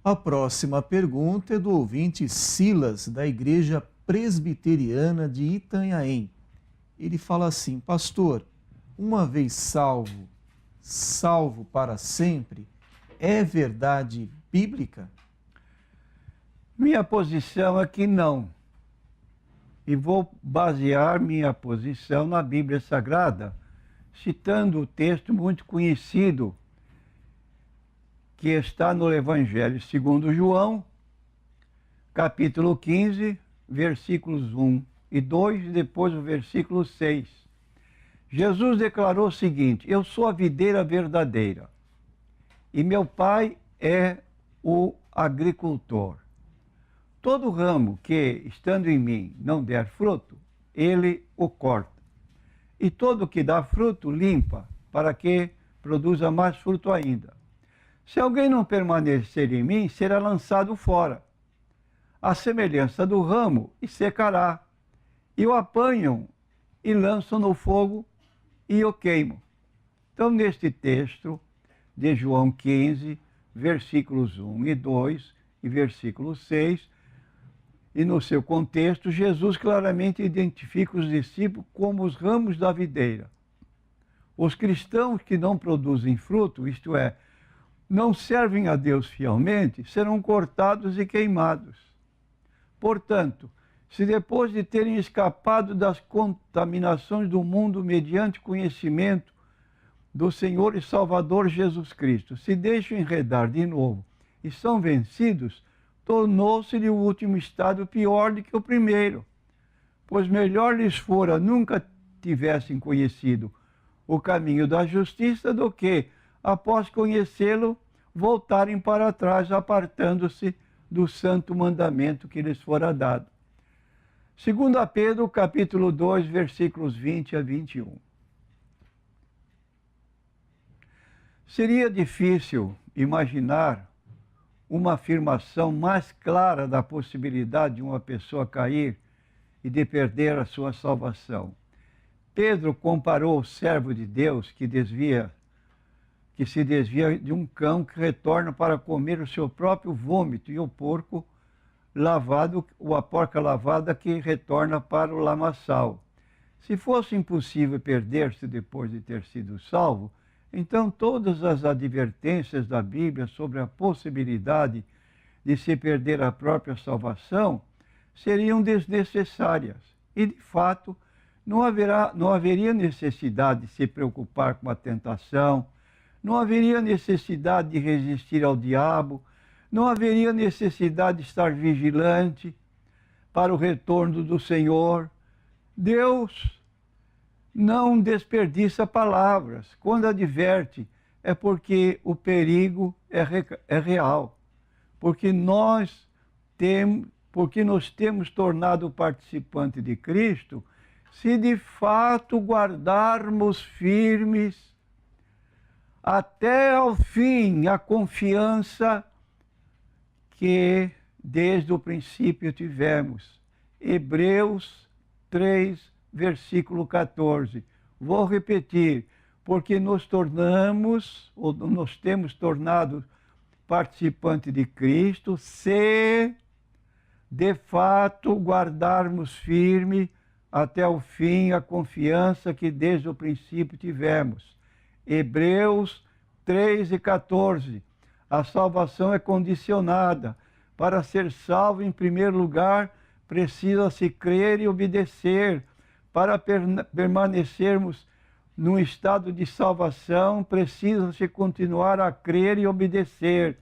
A próxima pergunta é do ouvinte Silas, da Igreja Presbiteriana de Itanhaém. Ele fala assim: pastor, uma vez salvo, salvo para sempre, é verdade bíblica? Minha posição é que não. E vou basear minha posição na Bíblia Sagrada, citando o texto muito conhecido que está no Evangelho segundo João, capítulo 15, versículos 1 e 2, e depois o versículo 6. Jesus declarou o seguinte: eu sou a videira verdadeira, e meu Pai é o agricultor. Todo ramo que, estando em mim, não der fruto, ele o corta. E todo que dá fruto, limpa, para que produza mais fruto ainda. Se alguém não permanecer em mim, será lançado fora, à semelhança do ramo, e secará. E o apanham e lançam no fogo e o queimam. Então, neste texto de João 15, versículos 1 e 2 e versículo 6, e no seu contexto, Jesus claramente identifica os discípulos como os ramos da videira. Os cristãos que não produzem fruto, isto é, não servem a Deus fielmente, serão cortados e queimados. Portanto, se depois de terem escapado das contaminações do mundo mediante conhecimento do Senhor e Salvador Jesus Cristo, se deixam enredar de novo e são vencidos, tornou-se-lhe o último estado pior do que o primeiro, pois melhor lhes fora nunca tivessem conhecido o caminho da justiça do que, após conhecê-lo, voltarem para trás, apartando-se do santo mandamento que lhes fora dado. 2 Pedro, capítulo 2, versículos 20 a 21. Seria difícil imaginar uma afirmação mais clara da possibilidade de uma pessoa cair e de perder a sua salvação. Pedro comparou o servo de Deus que se desvia de um cão que retorna para comer o seu próprio vômito, e o porco lavado, ou a porca lavada que retorna para o lamaçal. Se fosse impossível perder-se depois de ter sido salvo, então todas as advertências da Bíblia sobre a possibilidade de se perder a própria salvação seriam desnecessárias. E, de fato, não haveria necessidade de se preocupar com a tentação, não haveria necessidade de resistir ao diabo, não haveria necessidade de estar vigilante para o retorno do Senhor. Deus não desperdiça palavras. Quando adverte, é porque o perigo é real, porque nos temos tornado participante de Cristo, se de fato guardarmos firmes até ao fim a confiança que desde o princípio tivemos. Hebreus 3, versículo 14. Vou repetir, porque nos temos tornado participante de Cristo, se de fato guardarmos firme até o fim a confiança que desde o princípio tivemos. Hebreus 3 e 14. A salvação é condicionada. Para ser salvo, em primeiro lugar, precisa-se crer e obedecer. Para permanecermos num estado de salvação, precisa-se continuar a crer e obedecer.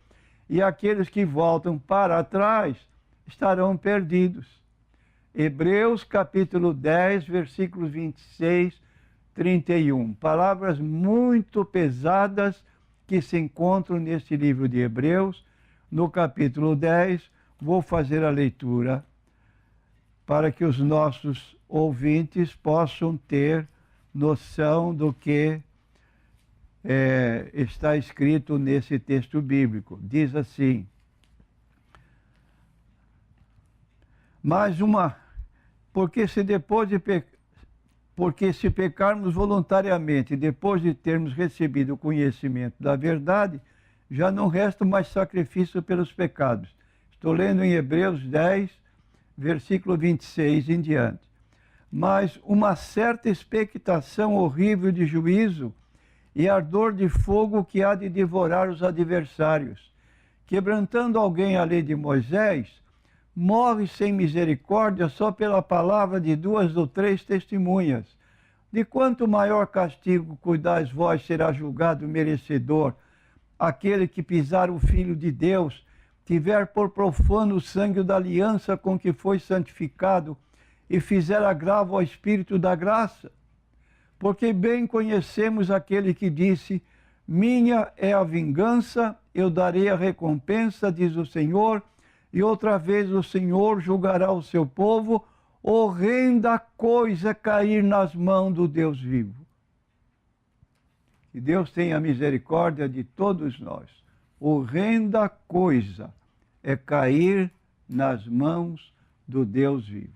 E aqueles que voltam para trás estarão perdidos. Hebreus capítulo 10, versículos 26, 31. Palavras muito pesadas que se encontram neste livro de Hebreus. No capítulo 10, vou fazer a leitura para que os nossos ouvintes possam ter noção do que está escrito nesse texto bíblico. Diz assim: porque se pecarmos voluntariamente, depois de termos recebido o conhecimento da verdade, já não resta mais sacrifício pelos pecados. Estou lendo em Hebreus 10, versículo 26 em diante. Mas uma certa expectação horrível de juízo e ardor de fogo que há de devorar os adversários. Quebrantando alguém a lei de Moisés, morre sem misericórdia só pela palavra de 2 ou 3 testemunhas. De quanto maior castigo cuidais vós será julgado merecedor aquele que pisar o Filho de Deus, tiver por profano o sangue da aliança com que foi santificado e fizer agravo ao Espírito da graça? Porque bem conhecemos aquele que disse: minha é a vingança, eu darei a recompensa, diz o Senhor, e outra vez o Senhor julgará o seu povo. Horrenda coisa cair nas mãos do Deus vivo. Que Deus tenha misericórdia de todos nós. Horrenda coisa é cair nas mãos do Deus vivo.